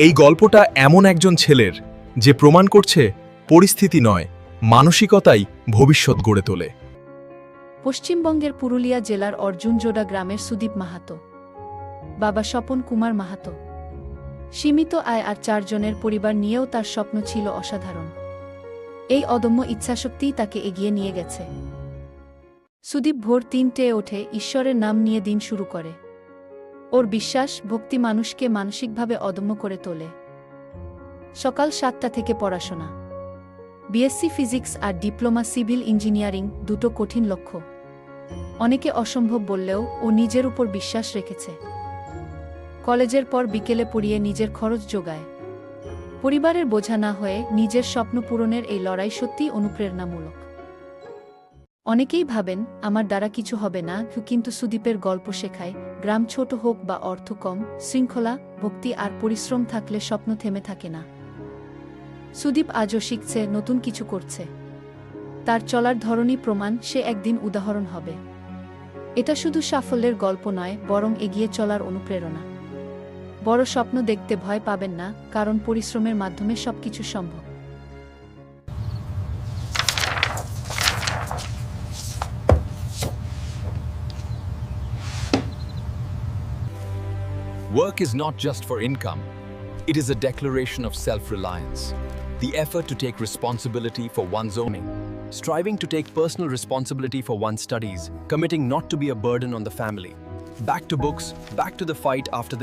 এই গল্পটা এমন একজন ছেলের যে প্রমাণ করছে পরিস্থিতি নয়, মানসিকতাই ভবিষ্যৎ গড়ে তোলে। পশ্চিমবঙ্গের পুরুলিয়া জেলার অর্জুনজোড়া গ্রামের সুদীপ মাহাতো, বাবা স্বপন কুমার মাহাতো। সীমিত আয় আর 4 জনের পরিবার নিয়েও তার স্বপ্ন ছিল অসাধারণ। এই অদম্য ইচ্ছাশক্তিই তাকে এগিয়ে নিয়ে গেছে। সুদীপ ভোর 3টায় ওঠে, ঈশ্বরের নাম নিয়ে দিন শুরু করে। ওর বিশ্বাস, ভক্তি মানুষকে মানসিকভাবে অদম্য করে তোলে। সকাল 7টা থেকে পড়াশোনা। বিএসসি ফিজিক্স আর ডিপ্লোমা সিভিল ইঞ্জিনিয়ারিং, দুটো কঠিন লক্ষ্য। অনেকে অসম্ভব বললেও ও নিজের উপর বিশ্বাস রেখেছে। কলেজের পর বিকেলে পড়িয়ে নিজের খরচ জোগায়। পরিবারের বোঝা না হয়ে নিজের স্বপ্ন পূরণের এই লড়াই সত্যিই অনুপ্রেরণামূলক। অনেকেই ভাবেন আমার দ্বারা কিছু হবে না, কিন্তু সুদীপের গল্প শেখায় গ্রাম ছোট হোক বা অর্থ কম, শৃঙ্খলা, ভক্তি আর পরিশ্রম থাকলে স্বপ্ন থেমে থাকে না। সুদীপ আজও শিখছে, নতুন কিছু করছে। তার চলার ধরনই প্রমাণ সে একদিন উদাহরণ হবে। এটা শুধু সাফল্যের গল্প নয়, বরং এগিয়ে চলার অনুপ্রেরণা। বড় স্বপ্ন দেখতে ভয় পাবেন না, কারণ পরিশ্রমের মাধ্যমে সবকিছু সম্ভব। Work is not just for income. It is a declaration of self-reliance. The effort to take responsibility for one's owning, striving to take personal responsibility for one's studies, committing not to be a burden on the family. Back to books, back to the fight after the